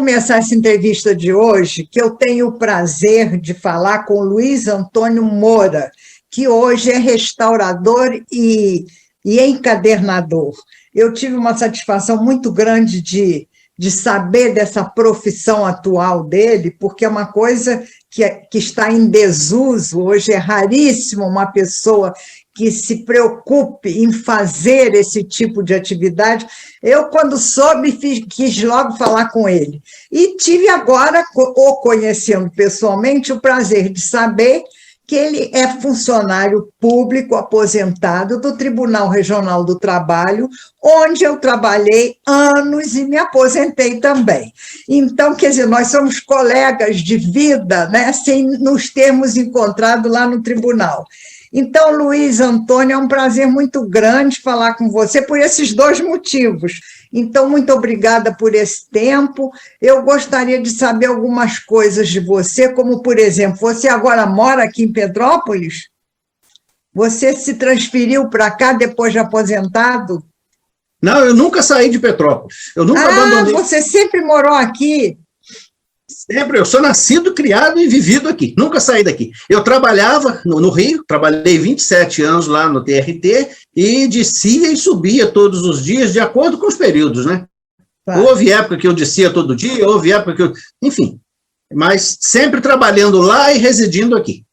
começar essa entrevista de hoje que eu tenho o prazer de falar com Luiz Antônio Moura, que hoje é restaurador e encadernador. Eu tive uma satisfação muito grande de saber dessa profissão atual dele, porque é uma coisa que está em desuso. Hoje é raríssimo uma pessoa que se preocupe em fazer esse tipo de atividade. Eu, quando soube, quis logo falar com ele. E tive agora, o conhecendo pessoalmente, o prazer de saber que ele é funcionário público aposentado do Tribunal Regional do Trabalho, onde eu trabalhei anos e me aposentei também. Então, quer dizer, nós somos colegas de vida, né, sem nos termos encontrado lá no tribunal. Então, Luiz Antônio, é um prazer muito grande falar com você por esses dois motivos. Então, muito obrigada por esse tempo. Eu gostaria de saber algumas coisas de você, como, por exemplo, você agora mora aqui em Petrópolis? Você se transferiu para cá depois de aposentado? Não, eu nunca saí de Petrópolis. Eu nunca abandonei. Você sempre morou aqui? Sempre, eu sou nascido, criado e vivido aqui, nunca saí daqui. Eu trabalhava no Rio, trabalhei 27 anos lá no TRT e descia e subia todos os dias, de acordo com os períodos, né? Tá. Houve época que eu descia todo dia, houve época que eu... Enfim, mas sempre trabalhando lá e residindo aqui.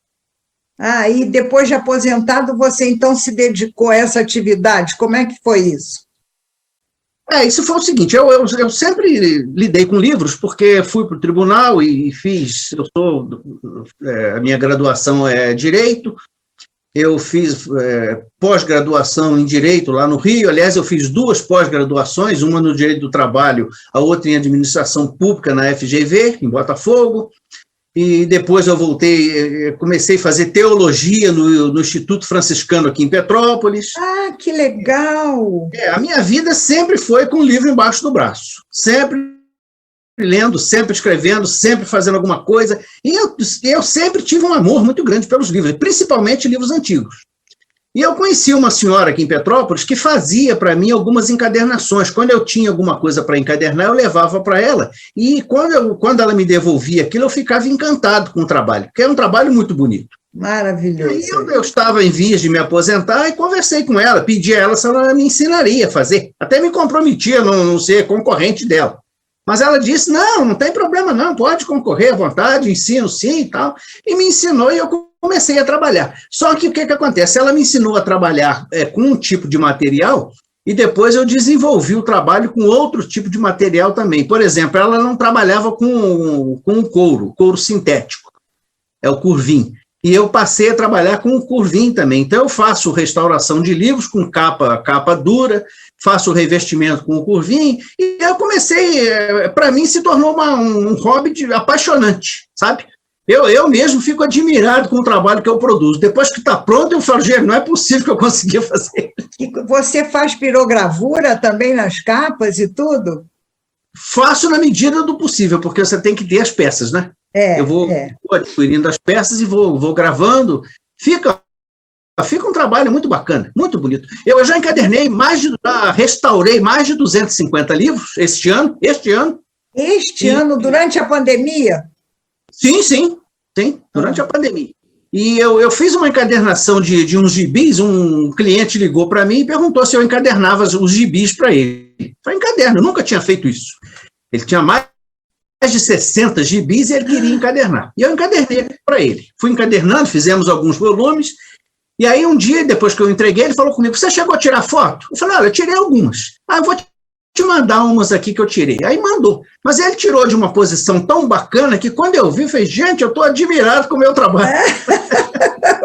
E depois de aposentado, você então se dedicou a essa atividade, como é que foi isso? Isso foi o seguinte, eu sempre lidei com livros, porque fui para o tribunal e fiz, a minha graduação é Direito, eu fiz pós-graduação em Direito lá no Rio, aliás, eu fiz 2 pós-graduações, uma no Direito do Trabalho, a outra em Administração Pública na FGV, em Botafogo, e depois eu voltei, comecei a fazer teologia no Instituto Franciscano aqui em Petrópolis. Que legal! A minha vida sempre foi com o livro embaixo do braço, sempre lendo, sempre escrevendo, sempre fazendo alguma coisa, e eu sempre tive um amor muito grande pelos livros, principalmente livros antigos. E eu conheci uma senhora aqui em Petrópolis que fazia para mim algumas encadernações. Quando eu tinha alguma coisa para encadernar, eu levava para ela, e quando ela me devolvia aquilo, eu ficava encantado com o trabalho, porque é um trabalho muito bonito. Maravilhoso. E eu estava em vias de me aposentar e conversei com ela, pedi a ela se ela me ensinaria a fazer. Até me comprometia a não ser concorrente dela. Mas ela disse, não tem problema não, pode concorrer à vontade, ensino sim e tal. E me ensinou e eu comecei a trabalhar. Só que o que acontece? Ela me ensinou a trabalhar com um tipo de material e depois eu desenvolvi o trabalho com outro tipo de material também. Por exemplo, ela não trabalhava com o couro sintético, é o curvim. E eu passei a trabalhar com o curvim também. Então, eu faço restauração de livros com capa dura, faço revestimento com o curvim, e eu comecei, para mim, se tornou um hobby apaixonante, sabe? Eu mesmo fico admirado com o trabalho que eu produzo. Depois que está pronto, eu falo, gente, não é possível que eu consiga fazer. E você faz pirogravura também nas capas e tudo? Faço na medida do possível, porque você tem que ter as peças, né? Eu vou adquirindo as peças e vou gravando. Fica um trabalho muito bacana, muito bonito. Eu já encadernei restaurei mais de 250 livros este ano. Este ano, durante a pandemia? Sim, durante a pandemia. E eu fiz uma encadernação de uns gibis, um cliente ligou para mim e perguntou se eu encadernava os gibis para ele. Eu falei, encaderno, eu nunca tinha feito isso. Ele tinha mais de 60 gibis e ele queria encadernar. E eu encadernei para ele. Fui encadernando, fizemos alguns volumes, e aí um dia, depois que eu entreguei, ele falou comigo, você chegou a tirar foto? Eu falei, olha, eu tirei algumas. Eu vou te mandar umas aqui que eu tirei. Aí mandou. Mas ele tirou de uma posição tão bacana que quando eu vi, eu falei, gente, eu estou admirado com o meu trabalho.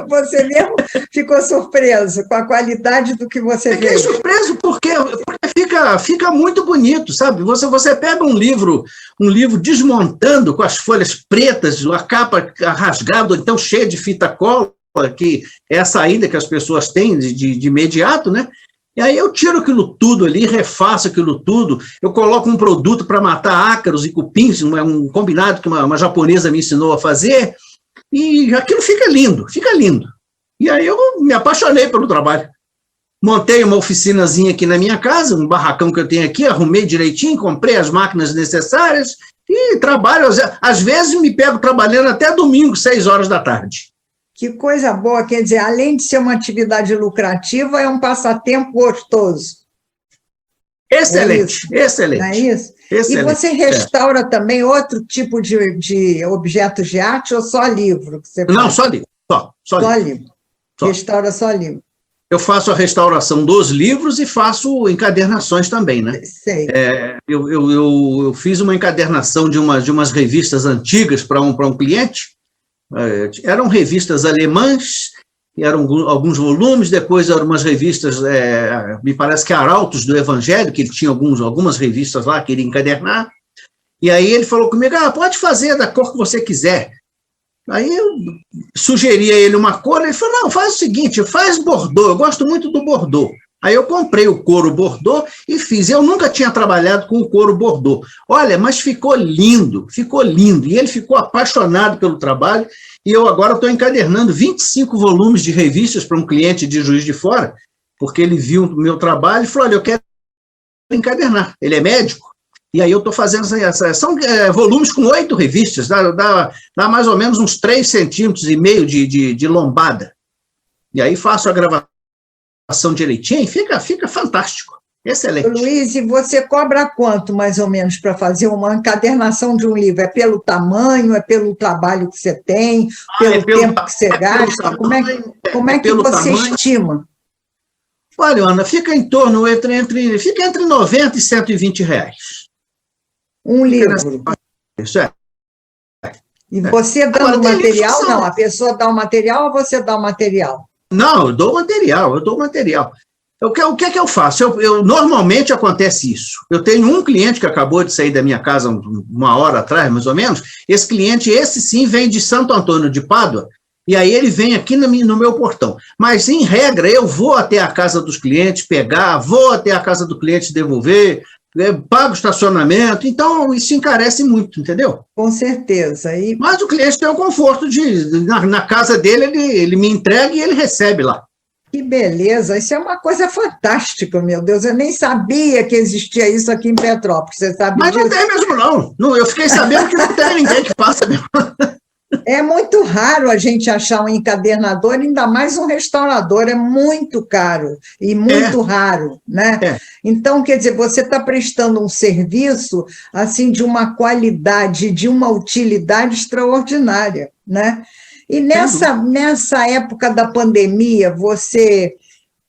Você mesmo ficou surpreso com a qualidade do que você fez? Fiquei surpreso porque fica muito bonito, sabe? Você pega um livro desmontando com as folhas pretas, a capa rasgada, ou então cheia de fita cola, que é a saída que as pessoas têm de imediato, né? E aí eu tiro aquilo tudo ali, refaço aquilo tudo, eu coloco um produto para matar ácaros e cupins, um combinado que uma japonesa me ensinou a fazer, e aquilo fica lindo. E aí eu me apaixonei pelo trabalho. Montei uma oficinazinha aqui na minha casa, um barracão que eu tenho aqui, arrumei direitinho, comprei as máquinas necessárias E trabalho, às vezes me pego trabalhando até domingo, 6 horas da tarde. Que coisa boa, quer dizer, além de ser uma atividade lucrativa, é um passatempo gostoso. Excelente, excelente. Não é isso? Excelente. E você restaura também outro tipo de objetos de arte ou só livro? Que você Não, faz? só livro. Só livro. Só. Restaura só livro. Eu faço a restauração dos livros e faço encadernações também, né? Sei. Eu fiz uma encadernação de umas revistas antigas para um cliente. Eram revistas alemãs, eram alguns volumes, depois eram umas revistas, me parece que Arautos do Evangelho, que ele tinha algumas revistas lá que ele ia encadernar. E aí ele falou comigo, pode fazer da cor que você quiser. Aí eu sugeri a ele uma cor, ele falou, não, faz o seguinte, faz bordô, eu gosto muito do bordô. Aí eu comprei o couro bordô e fiz. Eu nunca tinha trabalhado com o couro bordô. Olha, mas ficou lindo. E ele ficou apaixonado pelo trabalho, e eu agora estou encadernando 25 volumes de revistas para um cliente de Juiz de Fora, porque ele viu o meu trabalho e falou, olha, eu quero encadernar. Ele é médico. E aí eu estou fazendo são volumes com 8 revistas, dá mais ou menos uns 3,5 centímetros de lombada. E aí faço a gravação direitinho e fica fantástico, excelente. Luiz, e você cobra quanto, mais ou menos, para fazer uma encadernação de um livro? É pelo tamanho, é pelo trabalho que você tem, pelo tempo que você gasta? Como é que você estima? Olha, Ana, fica em torno, fica entre 90 e 120 reais. Um livro. Isso é. E você dando o material? Não, a pessoa dá o material ou você dá o material? Não, eu dou material. O que é que eu faço? Normalmente acontece isso. Eu tenho um cliente que acabou de sair da minha casa 1 hora atrás, mais ou menos. Esse cliente, esse sim, vem de Santo Antônio de Pádua, e aí ele vem aqui no meu portão. Mas, em regra, eu vou até a casa dos clientes pegar, vou até a casa do cliente devolver, pago estacionamento, então isso encarece muito, entendeu? Com certeza. Mas o cliente tem o conforto na casa dele, ele me entrega e ele recebe lá. Que beleza, isso é uma coisa fantástica, meu Deus, eu nem sabia que existia isso aqui em Petrópolis, você sabe Mas disso? não tem mesmo, não. Eu fiquei sabendo que não tem ninguém que faça mesmo. É muito raro a gente achar um encadernador, ainda mais um restaurador, é muito caro e muito raro, né? Então, quer dizer, você está prestando um serviço assim de uma qualidade, de uma utilidade extraordinária, né? E nessa época da pandemia, você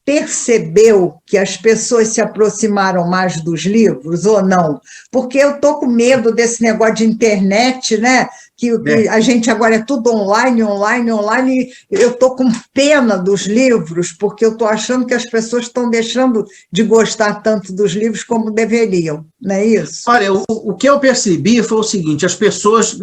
percebeu que as pessoas se aproximaram mais dos livros ou não? Porque eu estou com medo desse negócio de internet, né? Que a gente agora é tudo online, e eu estou com pena dos livros, porque eu estou achando que as pessoas estão deixando de gostar tanto dos livros como deveriam, não é isso? Olha, o que eu percebi foi o seguinte, as pessoas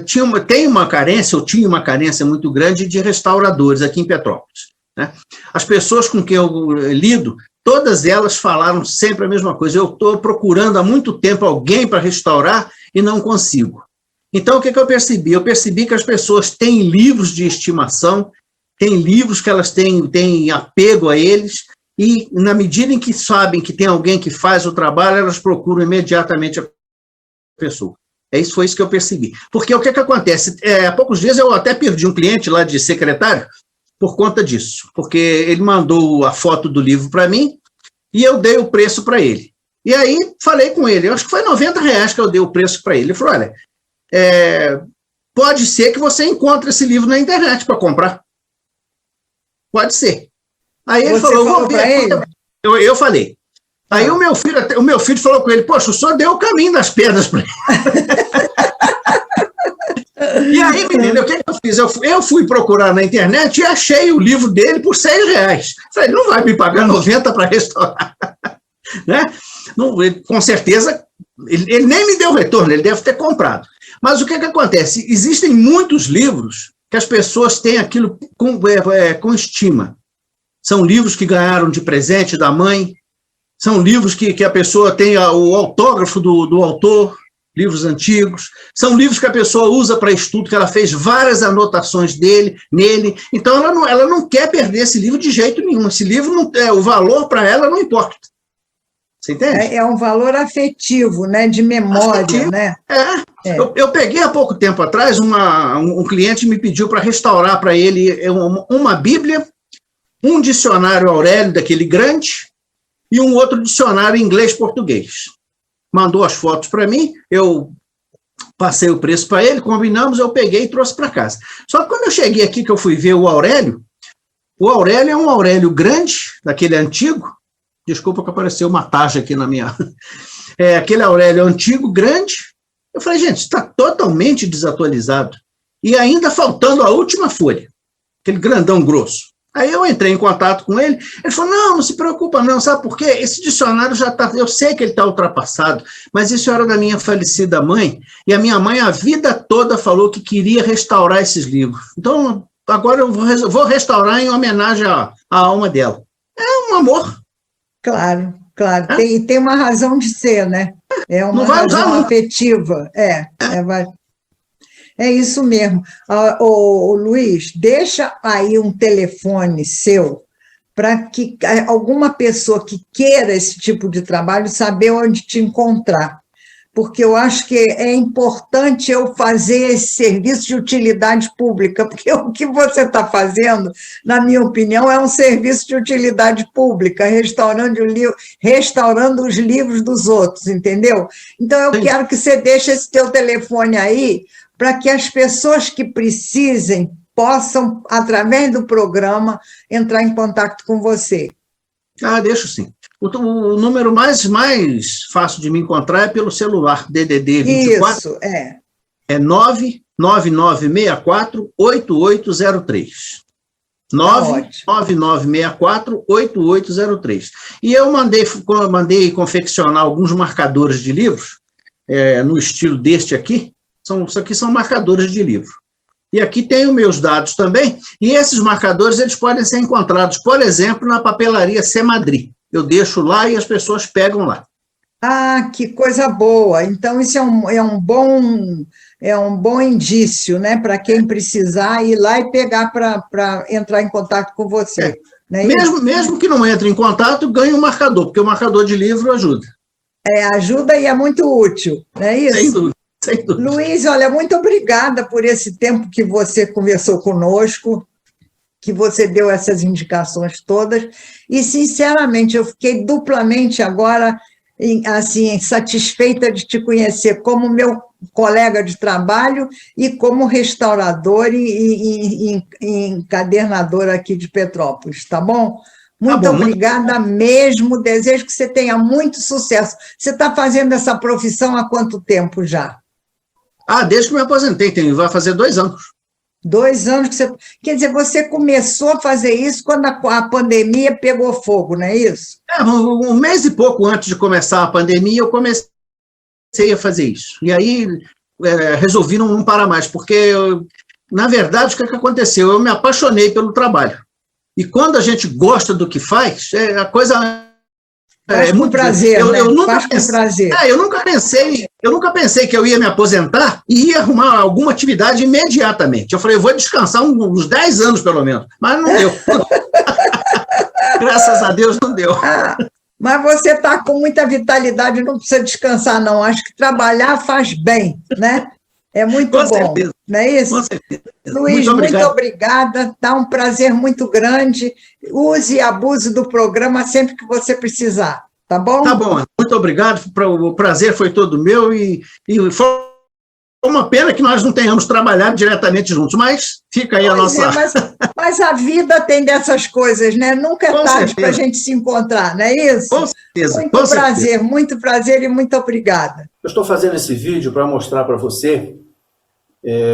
tinha uma carência muito grande de restauradores aqui em Petrópolis. Né? As pessoas com quem eu lido, todas elas falaram sempre a mesma coisa. Eu estou procurando há muito tempo alguém para restaurar e não consigo. Então, o que eu percebi? Eu percebi que as pessoas têm livros de estimação, têm livros que elas têm apego a eles, e na medida em que sabem que tem alguém que faz o trabalho, elas procuram imediatamente a pessoa. Foi isso que eu percebi. Porque o que acontece? Há poucos dias eu até perdi um cliente lá de secretário, por conta disso, porque ele mandou a foto do livro para mim e eu dei o preço para ele. E aí falei com ele, eu acho que foi 90 reais que eu dei o preço para ele. Ele falou, olha, pode ser que você encontre esse livro na internet para comprar. Pode ser. Aí ele falou, vou ver. Eu falei. Aí o meu filho falou com ele, poxa, o senhor deu o caminho das pedras para ele. E aí, menino, o que eu fiz? Eu fui procurar na internet e achei o livro dele por 6 reais. Falei, ele não vai me pagar 90 para restaurar. Né? Não, com certeza, ele nem me deu retorno, ele deve ter comprado. Mas o que acontece? Existem muitos livros que as pessoas têm aquilo com estima. São livros que ganharam de presente da mãe, são livros que a pessoa tem o autógrafo do autor, livros antigos, são livros que a pessoa usa para estudo, que ela fez várias anotações nele, então ela não quer perder esse livro de jeito nenhum, esse livro, o valor para ela não importa. Você entende? É um valor afetivo, né? De memória, afetivo. Né? Eu peguei há pouco tempo atrás, um cliente me pediu para restaurar para ele uma Bíblia, um dicionário Aurélio, daquele grande, e um outro dicionário inglês-português. Mandou as fotos para mim, eu passei o preço para ele, combinamos, eu peguei e trouxe para casa. Só que quando eu cheguei aqui, que eu fui ver o Aurélio é um Aurélio grande, daquele antigo. Desculpa que apareceu uma taxa aqui na minha... aquele Aurélio antigo, grande. Eu falei, gente, está totalmente desatualizado. E ainda faltando a última folha, aquele grandão grosso. Aí eu entrei em contato com ele, ele falou, não se preocupa não, sabe por quê? Esse dicionário já está, eu sei que ele está ultrapassado, mas isso era da minha falecida mãe, e a minha mãe a vida toda falou que queria restaurar esses livros. Então, agora eu vou restaurar em homenagem à alma dela. É um amor. Claro. Tem uma razão de ser, né? É uma razão afetiva. É isso mesmo. Luiz, deixa aí um telefone seu para que alguma pessoa que queira esse tipo de trabalho saber onde te encontrar. Porque eu acho que é importante eu fazer esse serviço de utilidade pública, porque o que você está fazendo, na minha opinião, é um serviço de utilidade pública, restaurando os livros dos outros, entendeu? Então, eu quero que você deixe esse teu telefone aí, para que as pessoas que precisem possam, através do programa, entrar em contato com você. Deixo sim. O número mais fácil de me encontrar é pelo celular, DDD 24. Isso, é. É 99964-8803. 99964-8803. E eu mandei confeccionar alguns marcadores de livros, no estilo deste aqui. Isso aqui são marcadores de livro. E aqui tem os meus dados também, e esses marcadores eles podem ser encontrados, por exemplo, na papelaria Semadri. Eu deixo lá e as pessoas pegam lá. Que coisa boa! Então, isso é um bom indício, né, para quem precisar ir lá e pegar para entrar em contato com você. Né? Mesmo que não entre em contato, ganhe um marcador, porque o marcador de livro ajuda. Ajuda e é muito útil, não é isso? Sem dúvida. Sem dúvida. Luiz, olha, muito obrigada por esse tempo que você conversou conosco, que você deu essas indicações todas, e, sinceramente, eu fiquei duplamente agora, assim, satisfeita de te conhecer como meu colega de trabalho e como restaurador e encadernador aqui de Petrópolis, tá bom? Muito obrigada mesmo, desejo que você tenha muito sucesso. Você está fazendo essa profissão há quanto tempo já? Desde que me aposentei, vai fazer 2 anos. 2 anos que você... Quer dizer, você começou a fazer isso quando a pandemia pegou fogo, não é isso? Um mês e pouco antes de começar a pandemia, eu comecei a fazer isso. E aí resolvi não parar mais, porque, na verdade, o que aconteceu? Eu me apaixonei pelo trabalho. E quando a gente gosta do que faz, a coisa... Faz com prazer, faz com prazer. Eu nunca pensei que eu ia me aposentar e ia arrumar alguma atividade imediatamente. Eu falei, eu vou descansar uns 10 anos, pelo menos. Mas não deu. Graças a Deus, não deu. Mas você está com muita vitalidade, não precisa descansar, não. Acho que trabalhar faz bem, né? É muito bom, certeza. Não é isso? Com certeza. Luiz, muito obrigada, tá um prazer muito grande. Use e abuse do programa sempre que você precisar, tá bom? Tá bom, muito obrigado, o prazer foi todo meu e foi uma pena que nós não tenhamos trabalhado diretamente juntos, mas fica aí a nossa... mas a vida tem dessas coisas, né? Nunca é tarde para a gente se encontrar, não é isso? Com certeza. Muito prazer e muito obrigada. Eu estou fazendo esse vídeo para mostrar para você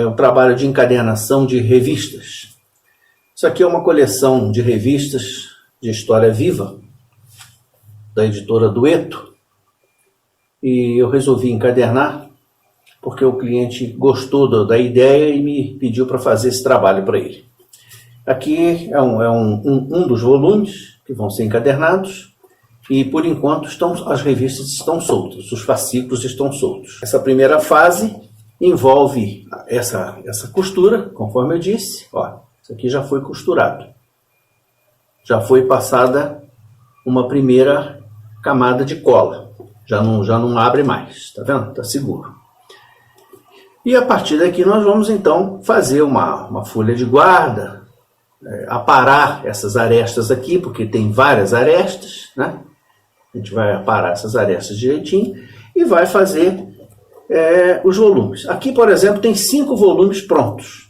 o trabalho de encadernação de revistas. Isso aqui é uma coleção de revistas de história viva, da editora Dueto, e eu resolvi encadernar porque o cliente gostou da ideia e me pediu para fazer esse trabalho para ele. Aqui é um dos volumes que vão ser encadernados e, por enquanto, as revistas estão soltas, os fascículos estão soltos. Essa primeira fase envolve essa costura, conforme eu disse. Isso aqui já foi costurado. Já foi passada uma primeira camada de cola. Já não abre mais, tá vendo? Tá seguro. E a partir daqui nós vamos então fazer uma folha de guarda, aparar essas arestas aqui, porque tem várias arestas, né? A gente vai aparar essas arestas direitinho e vai fazer os volumes. Aqui, por exemplo, tem 5 volumes prontos.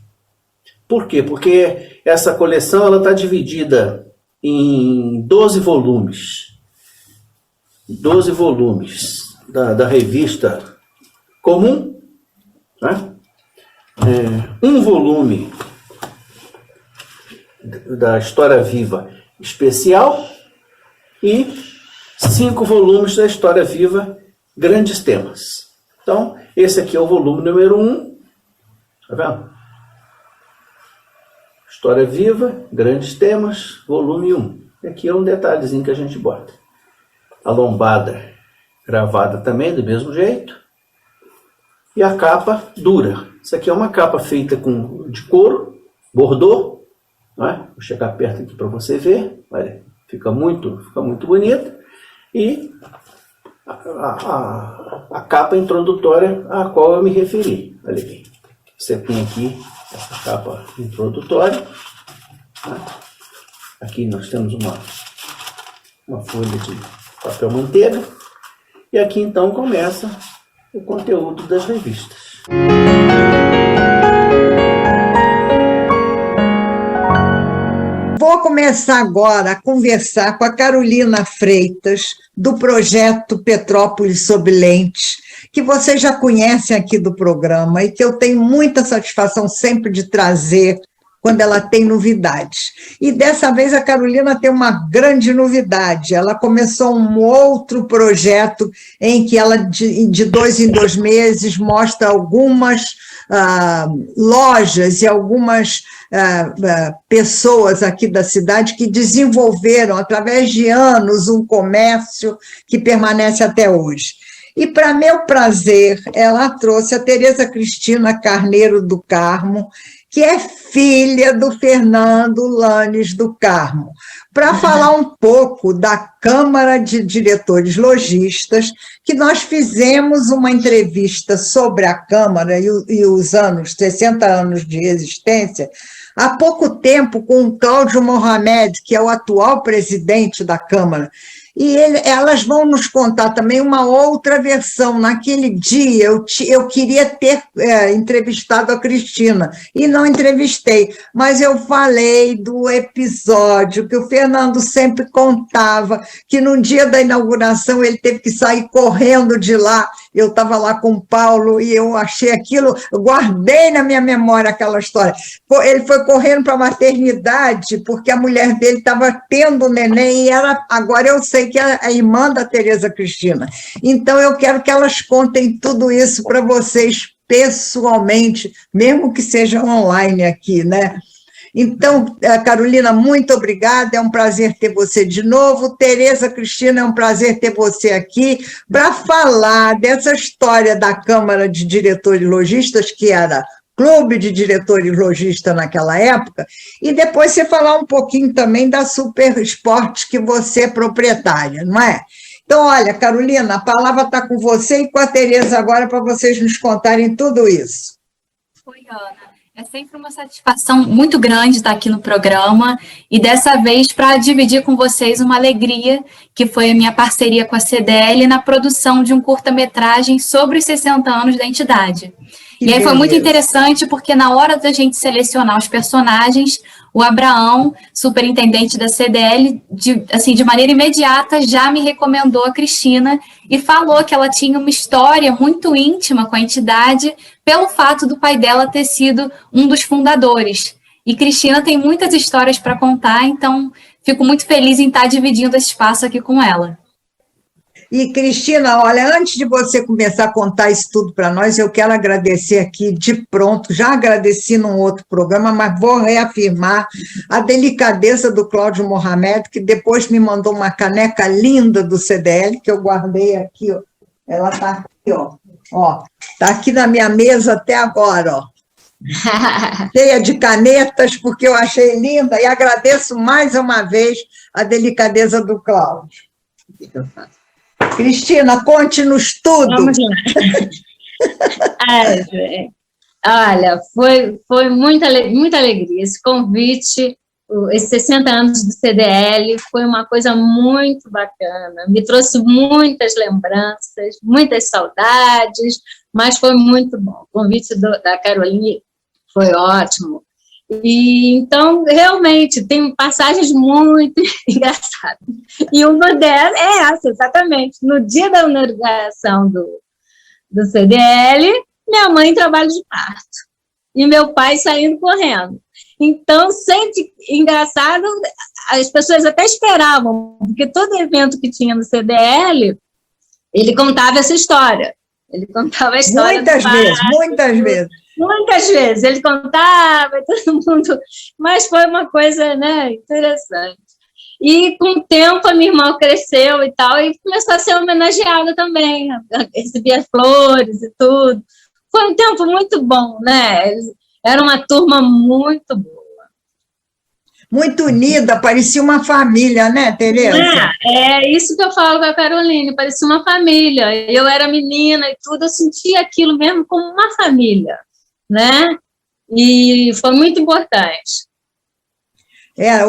Por quê? Porque essa coleção está dividida em 12 volumes. 12 volumes da revista comum, né? Um volume da História Viva especial e 5 volumes da História Viva grandes temas. Então, esse aqui é o volume número 1, tá vendo? História Viva, grandes temas, volume 1. E aqui é um detalhezinho que a gente bota. A lombada gravada também do mesmo jeito. E a capa dura. Isso aqui é uma capa feita de couro, bordô. Não é? Vou chegar perto aqui para você ver. Olha, fica muito bonita. E a capa introdutória a qual eu me referi. Olha aqui. Você tem aqui essa capa introdutória. Tá? Aqui nós temos uma folha de papel manteiga. E aqui então começa o conteúdo das revistas. Vou começar agora a conversar com a Carolina Freitas, do projeto Petrópolis Sob Lentes, que vocês já conhecem aqui do programa e que eu tenho muita satisfação sempre de trazer quando ela tem novidades. E dessa vez a Carolina tem uma grande novidade. Ela começou um outro projeto em que ela, de 2 em 2 meses, mostra algumas lojas e algumas pessoas aqui da cidade que desenvolveram, através de anos, um comércio que permanece até hoje. E, para meu prazer, ela trouxe a Tereza Cristina Carneiro do Carmo, que é filha do Fernando Lanes do Carmo, para falar um pouco da Câmara de Diretores Lojistas, que nós fizemos uma entrevista sobre a Câmara e os 60 anos de existência, há pouco tempo com o Cláudio Mohamed, que é o atual presidente da Câmara. E elas vão nos contar também uma outra versão. Naquele dia, eu queria ter entrevistado a Cristina, e não entrevistei, mas eu falei do episódio que o Fernando sempre contava, que no dia da inauguração ele teve que sair correndo de lá. Eu estava lá com o Paulo e eu achei aquilo, eu guardei na minha memória aquela história. Ele foi correndo para a maternidade, porque a mulher dele estava tendo neném, e agora eu sei que é a irmã da Tereza Cristina. Então, eu quero que elas contem tudo isso para vocês pessoalmente, mesmo que seja online aqui, né? Então, Carolina, muito obrigada, é um prazer ter você de novo. Tereza Cristina, é um prazer ter você aqui para falar dessa história da Câmara de Diretores Lojistas, que era Clube de Diretores Lojistas naquela época, e depois você falar um pouquinho também da Super Esportes, que você é proprietária, não é? Então, olha, Carolina, a palavra está com você e com a Tereza agora para vocês nos contarem tudo isso. Oi, Ana. É sempre uma satisfação muito grande estar aqui no programa e dessa vez para dividir com vocês uma alegria que foi a minha parceria com a CDL na produção de um curta-metragem sobre os 60 anos da entidade. E aí foi muito interessante porque na hora da gente selecionar os personagens, o Abraão, superintendente da CDL, de maneira imediata já me recomendou a Cristina e falou que ela tinha uma história muito íntima com a entidade pelo fato do pai dela ter sido um dos fundadores. E Cristina tem muitas histórias para contar, então fico muito feliz em estar dividindo esse espaço aqui com ela. E, Cristina, olha, antes de você começar a contar isso tudo para nós, eu quero agradecer aqui de pronto, já agradeci num outro programa, mas vou reafirmar a delicadeza do Cláudio Mohamed, que depois me mandou uma caneca linda do CDL, que eu guardei aqui, ó. Ela está aqui, ó. Está aqui na minha mesa até agora, ó. Cheia de canetas, porque eu achei linda, e agradeço mais uma vez a delicadeza do Cláudio. Cristina, conte-nos tudo. Vamos lá. Ai, gente. Olha, foi muita alegria. Esse convite, esses 60 anos do CDL, foi uma coisa muito bacana. Me trouxe muitas lembranças, muitas saudades, mas foi muito bom. O convite da Carolina foi ótimo. E, então, realmente, tem passagens muito engraçadas. E uma delas é essa, exatamente. No dia da inauguração do CDL, minha mãe em trabalho de parto. E meu pai saindo correndo. Então, sempre engraçado, as pessoas até esperavam, porque todo evento que tinha no CDL, ele contava essa história. Ele contava a história Muitas vezes. Muitas vezes, ele contava, todo mundo, mas foi uma coisa, né, interessante. E com o tempo a minha irmã cresceu e tal, e começou a ser homenageada também, recebia flores e tudo. Foi um tempo muito bom, né? Era uma turma muito boa. Muito unida, parecia uma família, né, Tereza? É isso que eu falo com a Caroline, parecia uma família. Eu era menina e tudo, eu sentia aquilo mesmo como uma família, né? E foi muito importante.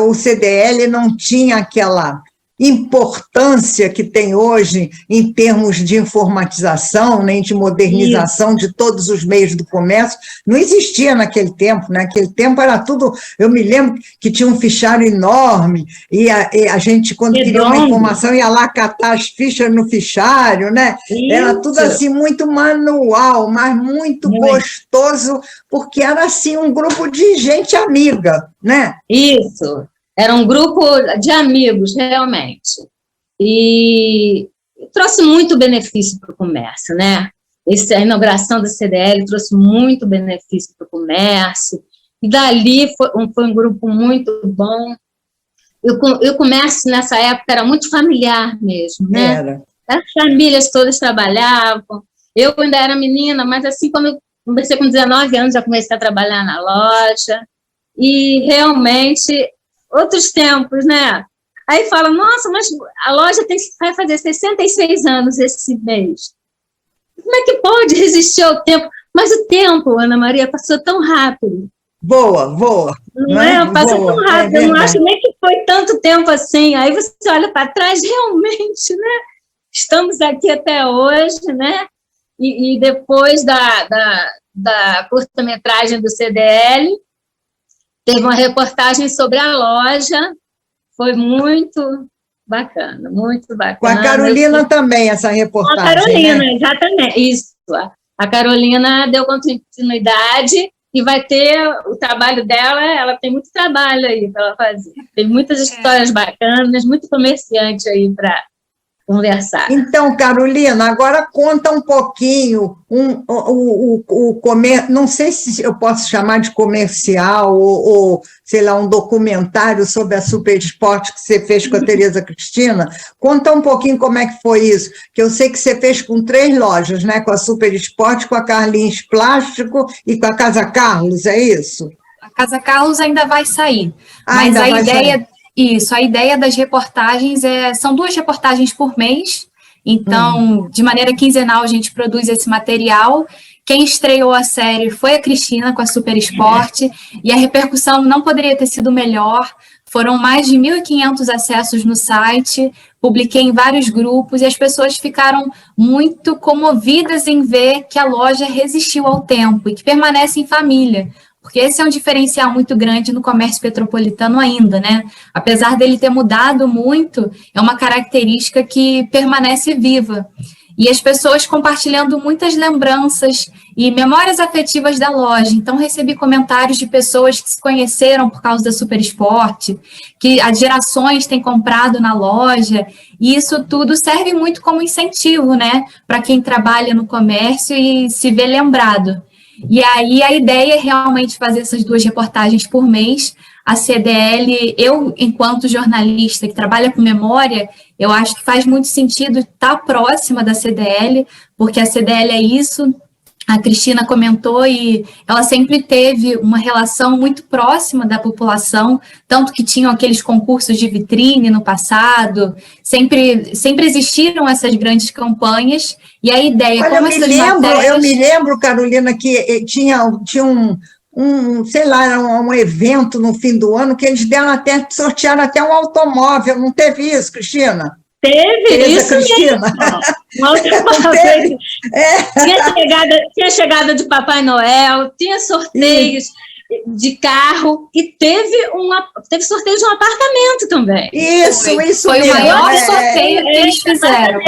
O CDL não tinha aquela importância que tem hoje em termos de informatização, nem de modernização de todos os meios do comércio, não existia naquele tempo, né? Naquele tempo era tudo, eu me lembro que tinha um fichário enorme, e a gente, quando queria uma informação, ia lá catar as fichas no fichário, né? Isso. Era tudo assim, muito manual, mas muito gostoso, porque era assim, um grupo de gente amiga, né? Isso. Era um grupo de amigos, realmente. E trouxe muito benefício para o comércio, né? A inauguração do CDL trouxe muito benefício para o comércio. E dali foi um grupo muito bom. E o comércio, nessa época, era muito familiar mesmo, né? As famílias todas trabalhavam. Eu ainda era menina, mas assim, quando eu comecei com 19 anos, já comecei a trabalhar na loja. E, realmente... outros tempos, né? Aí fala, nossa, mas a loja vai fazer 66 anos esse mês. Como é que pode resistir ao tempo? Mas o tempo, Ana Maria, passou tão rápido. Voa. Não é? Passou tão rápido. Eu não acho nem que foi tanto tempo assim. Aí você olha para trás, realmente, né? Estamos aqui até hoje, né? E depois da curta-metragem do CDL, teve uma reportagem sobre a loja, foi muito bacana, muito bacana. Com a Carolina também, essa reportagem. Com a Carolina, né? Exatamente, isso. A Carolina deu continuidade e vai ter o trabalho dela, ela tem muito trabalho aí para ela fazer. Tem muitas histórias bacanas, muito comerciante aí para conversar. Então, Carolina, agora conta um pouquinho, não sei se eu posso chamar de comercial ou, sei lá, um documentário sobre a Super Esporte que você fez com a Tereza Cristina. Conta um pouquinho como é que foi isso, que eu sei que você fez com 3 lojas, né? Com a Super Esporte, com a Carlinhos Plástico e com a Casa Carlos, é isso? A Casa Carlos ainda vai sair, mas a ideia... Isso, a ideia das reportagens são 2 reportagens por mês, então, de maneira quinzenal, a gente produz esse material. Quem estreou a série foi a Cristina, com a Super Esporte, e a repercussão não poderia ter sido melhor. Foram mais de 1.500 acessos no site, publiquei em vários grupos, e as pessoas ficaram muito comovidas em ver que a loja resistiu ao tempo e que permanece em família. Porque esse é um diferencial muito grande no comércio petropolitano ainda, né? Apesar dele ter mudado muito, é uma característica que permanece viva. E as pessoas compartilhando muitas lembranças e memórias afetivas da loja. Então, recebi comentários de pessoas que se conheceram por causa da Super Esporte, que as gerações têm comprado na loja, e isso tudo serve muito como incentivo, né? Para quem trabalha no comércio e se vê lembrado. E aí a ideia é realmente fazer essas 2 reportagens por mês. A CDL, eu, enquanto jornalista que trabalha com memória, eu acho que faz muito sentido estar próxima da CDL, porque a CDL é isso, a Cristina comentou, e ela sempre teve uma relação muito próxima da população, tanto que tinham aqueles concursos de vitrine no passado, sempre existiram essas grandes campanhas, e a ideia... Olha, eu me lembro, Carolina, que tinha sei lá, era um evento no fim do ano que eles sortearam até um automóvel, não teve isso, Cristina? Teve isso Cristina. Mesmo. Tinha chegada de Papai Noel, tinha sorteios de carro e teve sorteio de um apartamento também. Isso foi mesmo. O maior sorteio que eles fizeram.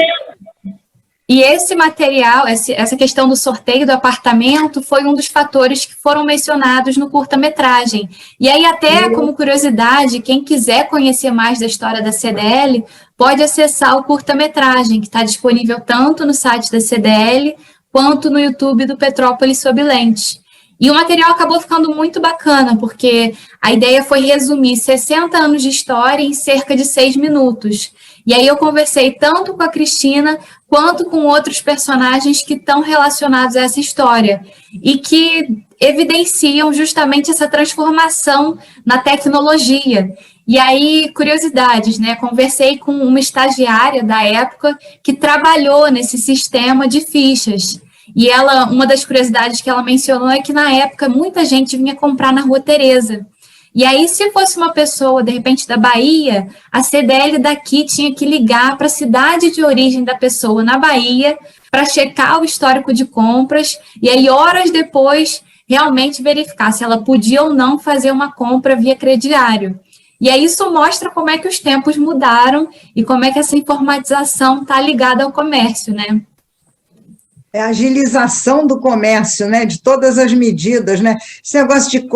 E esse material, essa questão do sorteio do apartamento foi um dos fatores que foram mencionados no curta-metragem. E aí, até como curiosidade, quem quiser conhecer mais da história da CDL, pode acessar o curta-metragem, que está disponível tanto no site da CDL, quanto no YouTube do Petrópolis Sob Lente. E o material acabou ficando muito bacana, porque a ideia foi resumir 60 anos de história em cerca de 6 minutos. E aí eu conversei tanto com a Cristina, quanto com outros personagens que estão relacionados a essa história, e que evidenciam justamente essa transformação na tecnologia. E aí, curiosidades, né? Conversei com uma estagiária da época que trabalhou nesse sistema de fichas. E uma das curiosidades que ela mencionou é que, na época, muita gente vinha comprar na Rua Teresa. E aí, se fosse uma pessoa, de repente, da Bahia, a CDL daqui tinha que ligar para a cidade de origem da pessoa na Bahia para checar o histórico de compras e aí, horas depois, realmente verificar se ela podia ou não fazer uma compra via crediário. E aí isso mostra como é que os tempos mudaram e como é que essa informatização está ligada ao comércio, né? É a agilização do comércio, né, de todas as medidas, né, esse negócio de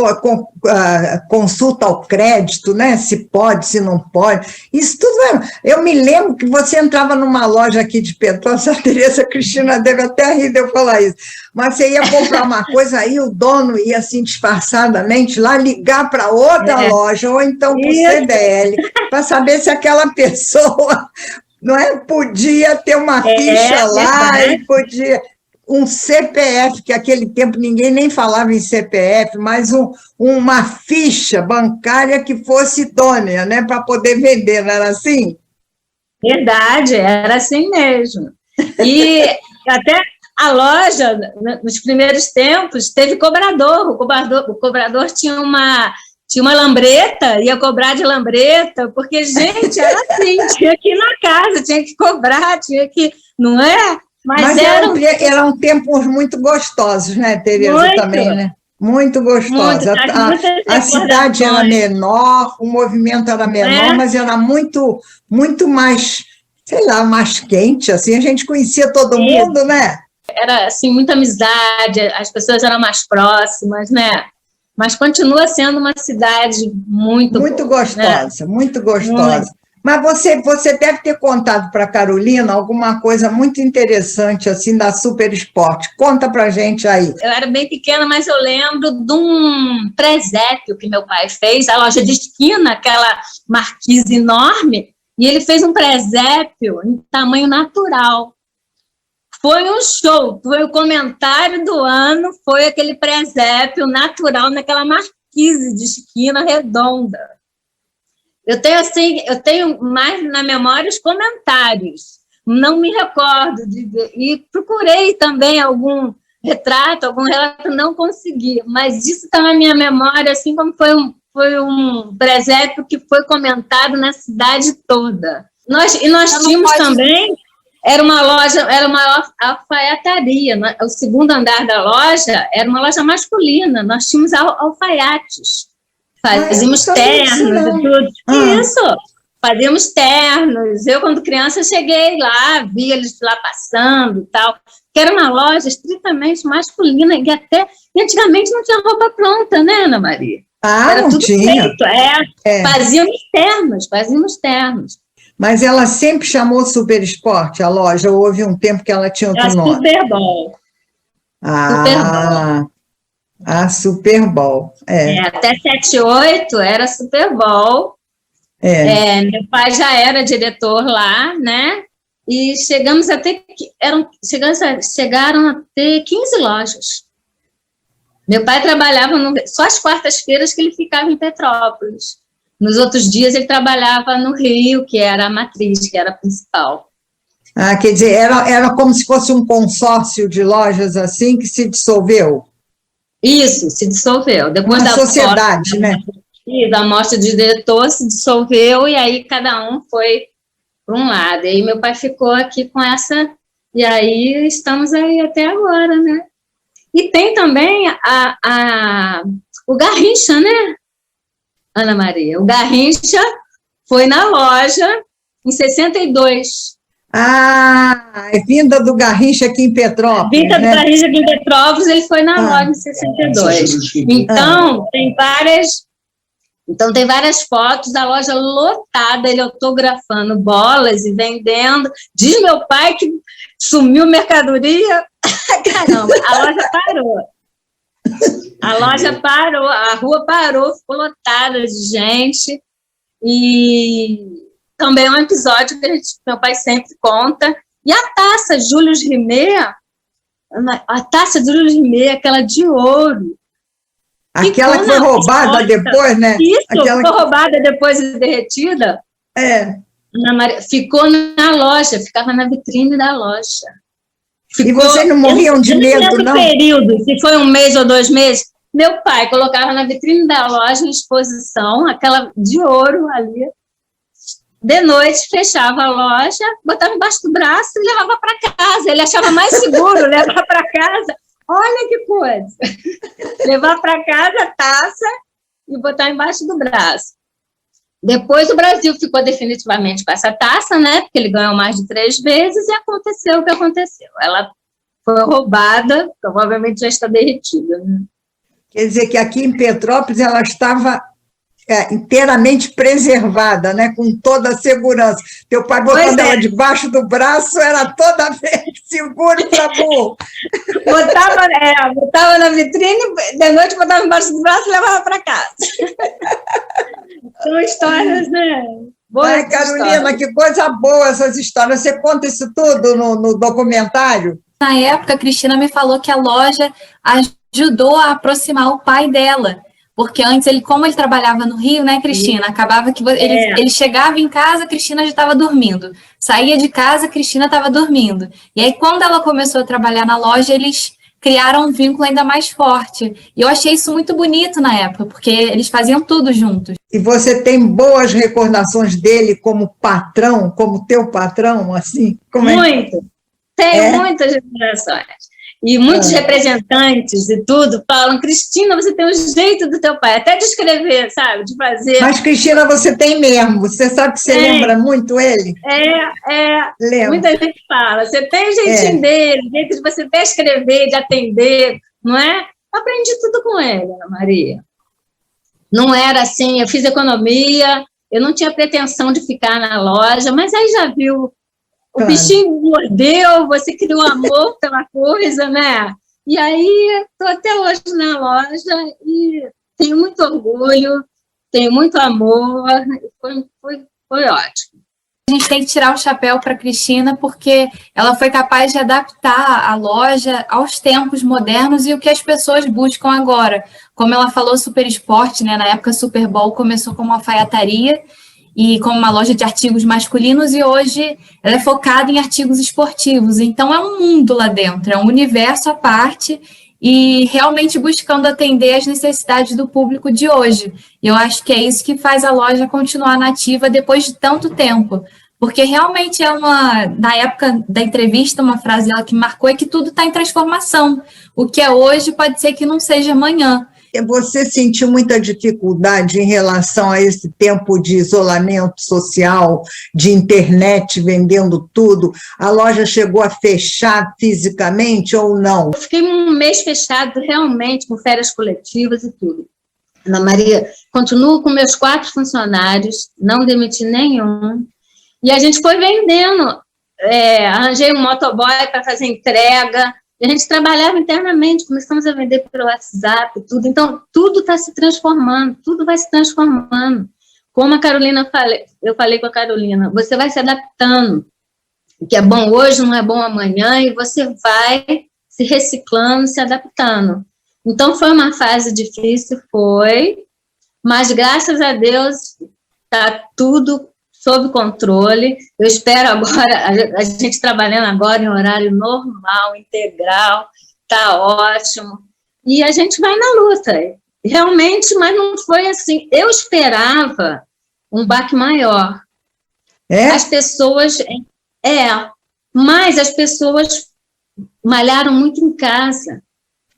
consulta ao crédito, né, se pode, se não pode, isso tudo eu me lembro que você entrava numa loja aqui de Petrópolis, a Tereza Cristina deve até rir de eu falar isso, mas você ia comprar uma coisa, aí o dono ia assim disfarçadamente lá ligar para outra loja, ou então para o CDL, para saber se aquela pessoa... Não é? Podia ter uma ficha lá e podia... Um CPF, que naquele tempo ninguém nem falava em CPF, mas uma ficha bancária que fosse idônea, né? Para poder vender, não era assim? Verdade, era assim mesmo. E até a loja, nos primeiros tempos, teve cobrador. O cobrador tinha uma lambreta, ia cobrar de lambreta, porque, gente, era assim, tinha que ir na casa, tinha que cobrar, tinha que... Não é? Mas eram tempos muito gostosos, né, Tereza, muito. Também, né? Muito gostosos. A cidade era menor, o movimento era menor, mas era muito, muito mais, sei lá, mais quente, assim, a gente conhecia todo mundo, né? Era, assim, muita amizade, as pessoas eram mais próximas, né? Mas continua sendo uma cidade muito gostosa, né? Muito gostosa. Muito. Mas você deve ter contado para a Carolina alguma coisa muito interessante, assim, da Super Esporte. Conta para a gente aí. Eu era bem pequena, mas eu lembro de um presépio que meu pai fez, a loja de esquina, aquela marquise enorme, e ele fez um presépio em tamanho natural. Foi um show, foi o comentário do ano, foi aquele presépio natural naquela marquise de esquina redonda. Eu tenho mais na memória os comentários, não me recordo de ver, e procurei também algum relato, não consegui, mas isso está na minha memória, assim como foi um presépio que foi comentado na cidade toda. Nós tínhamos também... Era uma alfaiataria, o segundo andar da loja era uma loja masculina, nós tínhamos alfaiates, fazíamos ternos e tudo. Isso, fazíamos ternos. Eu, quando criança, cheguei lá, vi eles lá passando e tal, que era uma loja estritamente masculina, e até antigamente não tinha roupa pronta, né, Ana Maria? Era não tudo tinha. Feito, fazíamos ternos. Mas ela sempre chamou Super Esporte, a loja, ou houve um tempo que ela tinha outro nome? Super Bowl. Super Bowl. Até 78 era Super Bowl. Meu pai já era diretor lá, né? e chegamos a ter, chegaram a ter 15 lojas. Meu pai trabalhava, só às quartas-feiras que ele ficava em Petrópolis. Nos outros dias ele trabalhava no Rio, que era a matriz, que era a principal. Ah, quer dizer, era como se fosse um consórcio de lojas assim que se dissolveu? Isso, se dissolveu. Depois uma da sociedade, né? E da morte de diretor se dissolveu e aí cada um foi para um lado. E aí meu pai ficou aqui com essa, e aí estamos aí até agora, né? E tem também o Garrincha, né, Ana Maria? O Garrincha foi na loja em 62. Ah, é vinda do Garrincha aqui em Petrópolis. Vinda do né? Garrincha aqui em Petrópolis, ele foi na loja em 62. Então, tem várias fotos da loja lotada, ele autografando bolas e vendendo. Diz meu pai que sumiu mercadoria. Caramba, a loja parou. A loja parou, a rua parou, ficou lotada de gente. E também é um episódio que meu pai sempre conta. E a taça Julius Rimet, aquela de ouro. Aquela que foi roubada depois, né? Isso, aquela foi roubada depois e derretida. Ficou na loja, ficava na vitrine da loja. E vocês não morriam de medo, não? Período, se foi 1 mês ou 2 meses, meu pai colocava na vitrine da loja em exposição, aquela de ouro ali. De noite, fechava a loja, botava embaixo do braço e levava para casa. Ele achava mais seguro levar para casa. Olha que coisa! Levar para casa a taça e botar embaixo do braço. Depois o Brasil ficou definitivamente com essa taça, né? Porque ele ganhou mais de 3 vezes e aconteceu o que aconteceu. Ela foi roubada, provavelmente já está derretida. Né? Quer dizer que aqui em Petrópolis ela estava inteiramente preservada, né? Com toda a segurança. Teu pai botando ela debaixo do braço, era toda vez seguro para burro. Botava na vitrine, de noite botava embaixo do braço e levava para casa. São histórias, né? Boa, Carolina, que coisa boa essas histórias. Você conta isso tudo no documentário? Na época, a Cristina me falou que a loja ajudou a aproximar o pai dela. Porque antes, como ele trabalhava no Rio, né, Cristina? Acabava que ele chegava em casa, a Cristina já estava dormindo. Saía de casa, a Cristina estava dormindo. E aí, quando ela começou a trabalhar na loja, eles criaram um vínculo ainda mais forte. E eu achei isso muito bonito na época, porque eles faziam tudo juntos. E você tem boas recordações dele como patrão, como teu patrão, assim? Muito. Tenho muitas recordações. E muitos representantes e tudo falam, Cristina, você tem um jeito do teu pai, até de escrever, sabe, de fazer. Mas, Cristina, você tem mesmo. Você sabe que você lembra muito ele? Lembro. Muita gente fala, você tem o jeitinho dele, o jeito de você até escrever, de atender, não é? Aprendi tudo com ele, Ana Maria. Não era assim, eu fiz economia, eu não tinha pretensão de ficar na loja, mas aí já viu, o bichinho mordeu, você criou amor pela coisa, né? E aí, estou até hoje na loja e tenho muito orgulho, tenho muito amor, foi ótimo. A gente tem que tirar o chapéu para a Cristina, porque ela foi capaz de adaptar a loja aos tempos modernos e o que as pessoas buscam agora. Como ela falou, Super Esporte, né? Na época, Super Bowl começou como uma alfaiataria e como uma loja de artigos masculinos, e hoje ela é focada em artigos esportivos. Então, é um mundo lá dentro, é um universo à parte, e realmente buscando atender as necessidades do público de hoje. E eu acho que é isso que faz a loja continuar nativa depois de tanto tempo, porque realmente na época da entrevista, uma frase dela que marcou é que tudo está em transformação. O que é hoje pode ser que não seja amanhã. Você sentiu muita dificuldade em relação a esse tempo de isolamento social, de internet vendendo tudo? A loja chegou a fechar fisicamente ou não? Eu fiquei 1 mês fechado, realmente, com férias coletivas e tudo. Ana Maria, continuo com meus 4 funcionários, não demiti nenhum. E a gente foi vendendo. Arranjei um motoboy para fazer entrega. E a gente trabalhava internamente, começamos a vender pelo WhatsApp, tudo. Então, tudo está se transformando, tudo vai se transformando. Como a Carolina eu falei com a Carolina, você vai se adaptando. O que é bom hoje não é bom amanhã, e você vai se reciclando, se adaptando. Então, foi uma fase difícil, mas graças a Deus está tudo sob controle. Eu espero agora, a gente trabalhando agora em horário normal, integral, está ótimo. E a gente vai na luta. Realmente, mas não foi assim. Eu esperava um baque maior. As pessoas... mas as pessoas malharam muito em casa.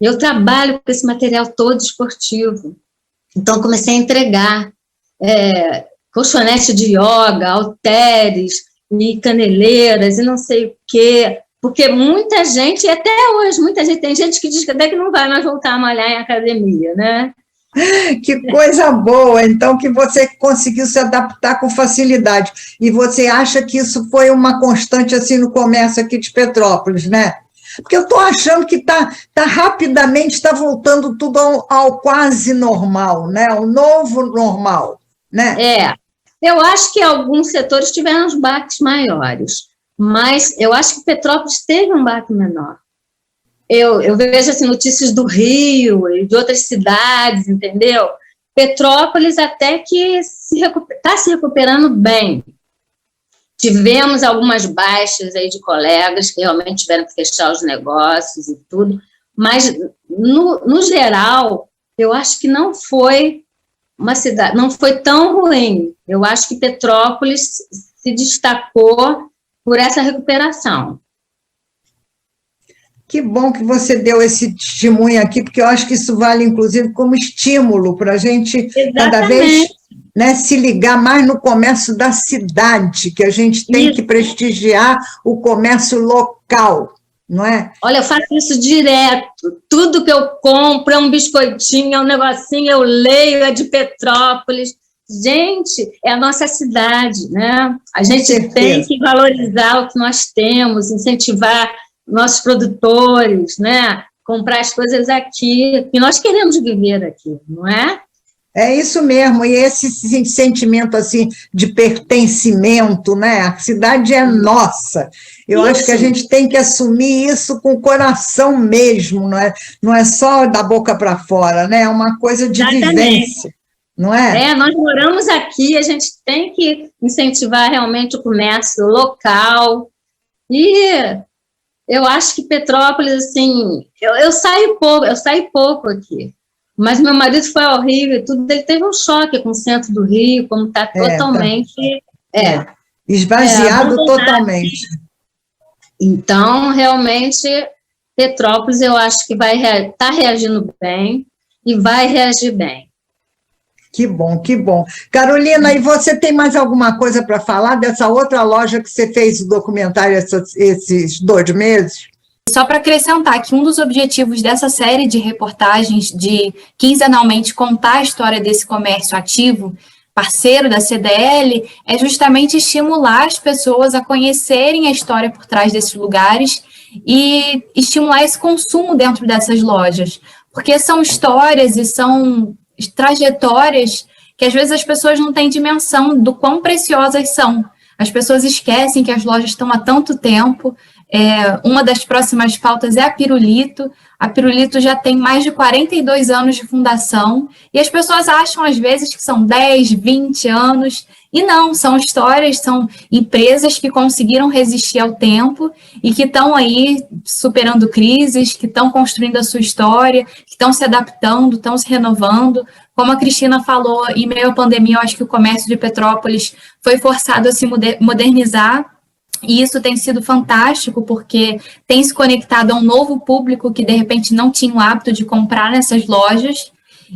Eu trabalho com esse material todo esportivo. Então, comecei a entregar colchonete de yoga, halteres, e caneleiras, e não sei o quê. Porque muita gente, até hoje, tem gente que diz até que não vai mais voltar a malhar em academia, né? Que coisa boa, então, que você conseguiu se adaptar com facilidade. E você acha que isso foi uma constante, assim, no comércio aqui de Petrópolis, né? Porque eu estou achando que rapidamente está voltando tudo ao quase normal, né? O novo normal, né? Eu acho que alguns setores tiveram os baques maiores, mas eu acho que Petrópolis teve um baque menor. Eu vejo assim, notícias do Rio e de outras cidades, entendeu? Petrópolis até que está se recuperando bem. Tivemos algumas baixas aí de colegas que realmente tiveram que fechar os negócios e tudo, mas, no geral, eu acho que não foi uma cidade, não foi tão ruim. Eu acho que Petrópolis se destacou por essa recuperação. Que bom que você deu esse testemunho aqui, porque eu acho que isso vale, inclusive, como estímulo para a gente, cada vez, né, se ligar mais no comércio da cidade, que a gente tem que prestigiar o comércio local, não é? Olha, eu faço isso direto. Tudo que eu compro é um biscoitinho, é um negocinho, eu leio, é de Petrópolis. Gente, é a nossa cidade, né? A gente tem que valorizar o que nós temos, incentivar nossos produtores, né? Comprar as coisas aqui, que nós queremos viver aqui, não é? É isso mesmo, e esse sentimento assim de pertencimento, né? A cidade é nossa. Eu acho que a gente tem que assumir isso com o coração mesmo, não é só da boca para fora, né? É uma coisa de vivência, não é? Nós moramos aqui, a gente tem que incentivar realmente o comércio local. E eu acho que Petrópolis, assim, eu saio pouco aqui. Mas meu marido foi ao Rio e tudo, ele teve um choque com o centro do Rio, como está totalmente... esvaziado totalmente. Então, realmente, Petrópolis, eu acho que está reagindo bem e vai reagir bem. Que bom, que bom. Carolina, e você tem mais alguma coisa para falar dessa outra loja que você fez o documentário esses 2 meses? Só para acrescentar que um dos objetivos dessa série de reportagens de quinzenalmente contar a história desse comércio ativo, parceiro da CDL, é justamente estimular as pessoas a conhecerem a história por trás desses lugares e estimular esse consumo dentro dessas lojas, porque são histórias e são trajetórias que às vezes as pessoas não têm dimensão do quão preciosas são. As pessoas esquecem que as lojas estão há tanto tempo. Uma das próximas pautas é a Pirulito. A Pirulito já tem mais de 42 anos de fundação, e as pessoas acham, às vezes, que são 10, 20 anos, e não, são histórias, são empresas que conseguiram resistir ao tempo e que estão aí superando crises, que estão construindo a sua história, que estão se adaptando, estão se renovando. Como a Cristina falou, em meio à pandemia, eu acho que o comércio de Petrópolis foi forçado a se modernizar, e isso tem sido fantástico, porque tem se conectado a um novo público que, de repente, não tinha o hábito de comprar nessas lojas,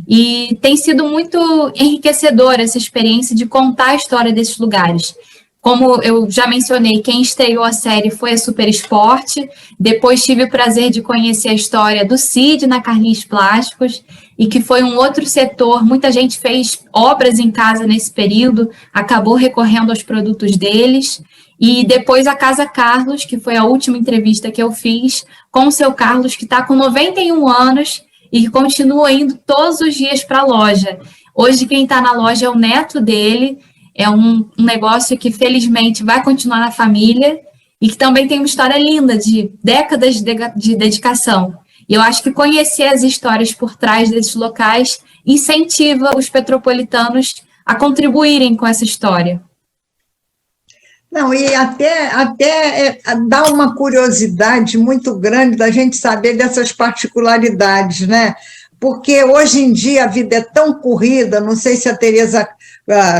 e tem sido muito enriquecedora essa experiência de contar a história desses lugares. Como eu já mencionei, quem estreou a série foi a Super Esporte, depois tive o prazer de conhecer a história do Cid na Carlinhos Plásticos, e que foi um outro setor, muita gente fez obras em casa nesse período, acabou recorrendo aos produtos deles, e depois a Casa Carlos, que foi a última entrevista que eu fiz, com o seu Carlos, que está com 91 anos e que continua indo todos os dias para a loja. Hoje quem está na loja é o neto dele, é um negócio que felizmente vai continuar na família, e que também tem uma história linda de décadas de dedicação. E eu acho que conhecer as histórias por trás desses locais incentiva os petropolitanos a contribuírem com essa história. Não, e até dá uma curiosidade muito grande da gente saber dessas particularidades, né? Porque hoje em dia a vida é tão corrida, não sei se a Tereza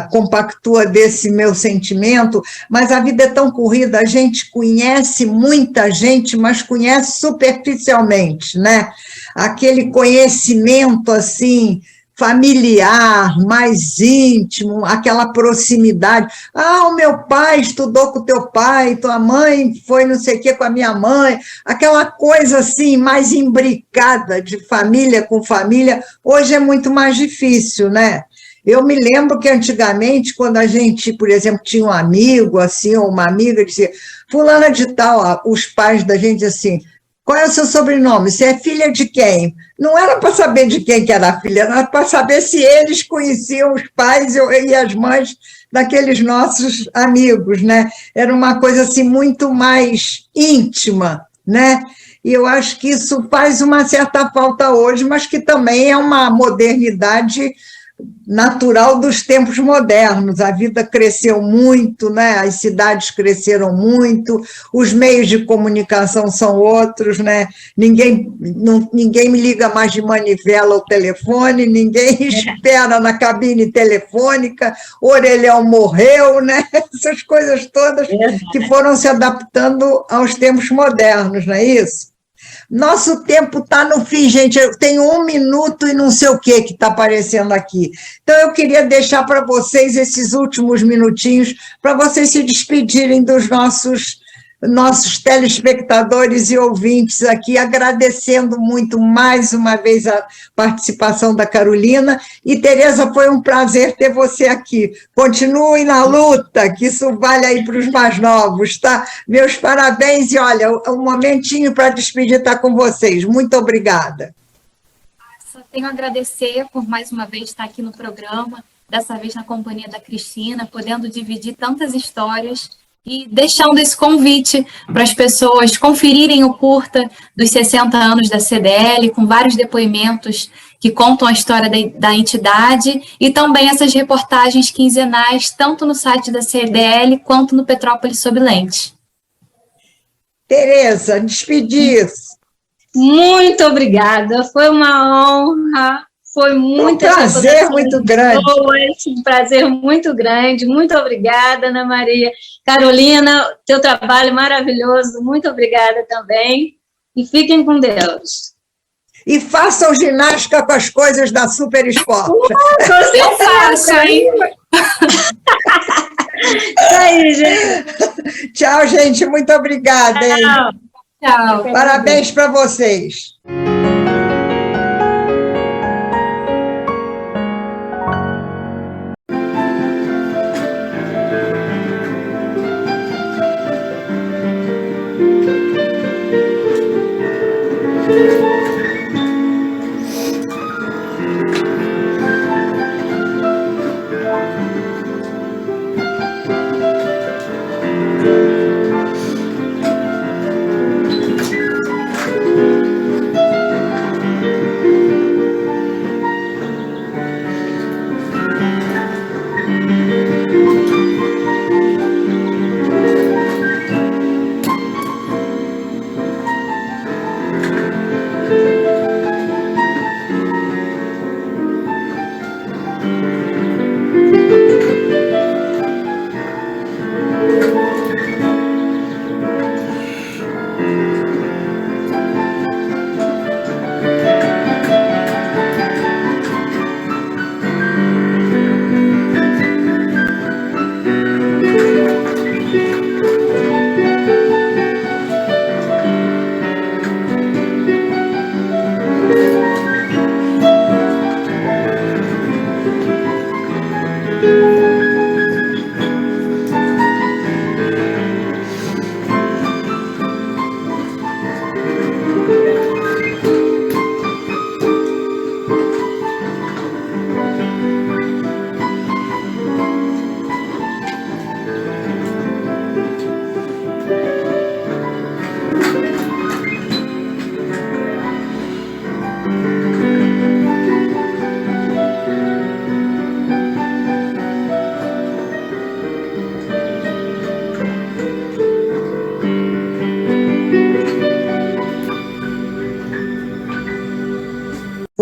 compactua desse meu sentimento, mas a vida é tão corrida, a gente conhece muita gente, mas conhece superficialmente, né? Aquele conhecimento, assim, familiar, mais íntimo, aquela proximidade. Ah, o meu pai estudou com o teu pai, tua mãe foi não sei o que com a minha mãe, aquela coisa assim, mais imbricada de família com família, hoje é muito mais difícil, né? Eu me lembro que antigamente, quando a gente, por exemplo, tinha um amigo, assim, ou uma amiga, dizia, fulana de tal, os pais da gente, assim, qual é o seu sobrenome? Você é filha de quem? Não era para saber de quem que era a filha, era para saber se eles conheciam os pais e as mães daqueles nossos amigos, né? Era uma coisa assim muito mais íntima, né? E eu acho que isso faz uma certa falta hoje, mas que também é uma modernidade natural dos tempos modernos. A vida cresceu muito, né? As cidades cresceram muito, os meios de comunicação são outros, né? Ninguém me liga mais de manivela ao telefone, ninguém espera na cabine telefônica, orelhão morreu, né? Essas coisas todas que foram se adaptando aos tempos modernos, não é isso? Nosso tempo está no fim, gente. Eu tenho 1 minuto e não sei o que está aparecendo aqui. Então, eu queria deixar para vocês esses últimos minutinhos para vocês se despedirem dos nossos telespectadores e ouvintes aqui, agradecendo muito mais uma vez a participação da Carolina. E, Tereza, foi um prazer ter você aqui. Continuem na luta, que isso vale aí para os mais novos, tá? Meus parabéns e, olha, um momentinho para despedir está com vocês. Muito obrigada. Só tenho a agradecer por mais uma vez estar aqui no programa, dessa vez na companhia da Cristina, podendo dividir tantas histórias e deixando esse convite para as pessoas conferirem o curta dos 60 anos da CDL, com vários depoimentos que contam a história da entidade, e também essas reportagens quinzenais, tanto no site da CDL, quanto no Petrópolis Sob Lente. Tereza, despedir-se. Muito obrigada, foi uma honra. Foi muito prazer muito grande. Um prazer muito grande. Muito obrigada, Ana Maria. Carolina, teu trabalho maravilhoso. Muito obrigada também. E fiquem com Deus. E façam ginástica com as coisas da Super Esporte. Eu faço, hein? Isso aí, gente. Tchau, gente. Muito obrigada. Hein? Tchau. Parabéns para vocês.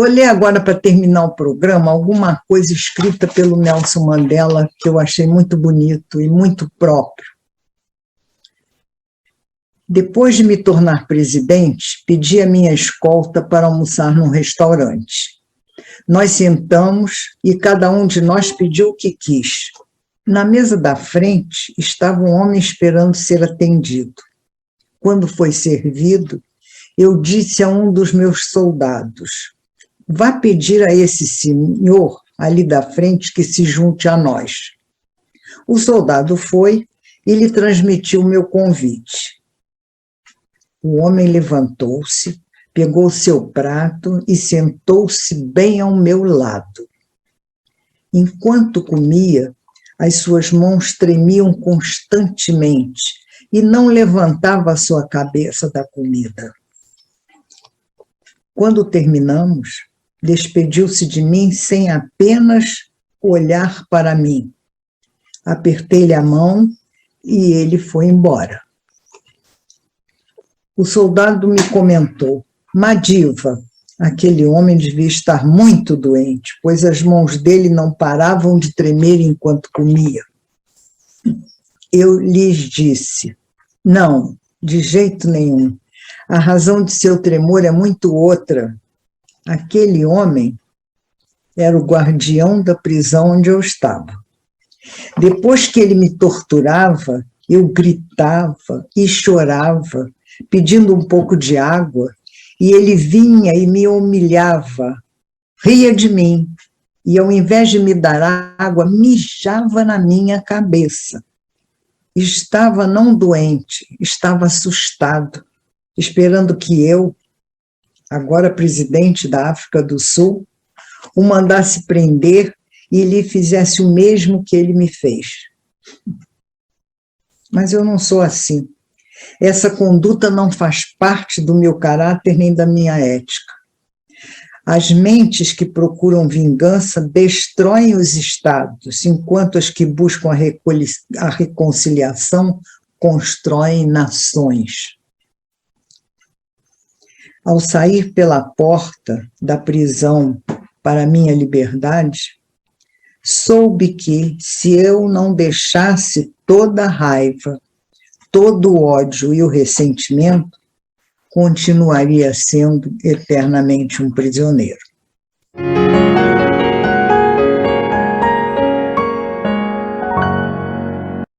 Vou ler agora, para terminar o programa, alguma coisa escrita pelo Nelson Mandela, que eu achei muito bonito e muito próprio. Depois de me tornar presidente, pedi a minha escolta para almoçar num restaurante. Nós sentamos e cada um de nós pediu o que quis. Na mesa da frente estava um homem esperando ser atendido. Quando foi servido, eu disse a um dos meus soldados: vá pedir a esse senhor ali da frente que se junte a nós. O soldado foi e lhe transmitiu o meu convite. O homem levantou-se, pegou seu prato e sentou-se bem ao meu lado. Enquanto comia, as suas mãos tremiam constantemente e não levantava a sua cabeça da comida. Quando terminamos, despediu-se de mim sem apenas olhar para mim. Apertei-lhe a mão e ele foi embora. O soldado me comentou: Madiva, aquele homem devia estar muito doente, pois as mãos dele não paravam de tremer enquanto comia. Eu lhes disse: não, de jeito nenhum. A razão de seu tremor é muito outra. Aquele homem era o guardião da prisão onde eu estava. Depois que ele me torturava, eu gritava e chorava, pedindo um pouco de água, e ele vinha e me humilhava, ria de mim, e ao invés de me dar água, mijava na minha cabeça. Estava não doente, estava assustado, esperando que eu, agora presidente da África do Sul, o mandasse prender e lhe fizesse o mesmo que ele me fez. Mas eu não sou assim. Essa conduta não faz parte do meu caráter nem da minha ética. As mentes que procuram vingança destroem os estados, enquanto as que buscam a reconciliação constroem nações. Ao sair pela porta da prisão para minha liberdade, soube que, se eu não deixasse toda a raiva, todo o ódio e o ressentimento, continuaria sendo eternamente um prisioneiro.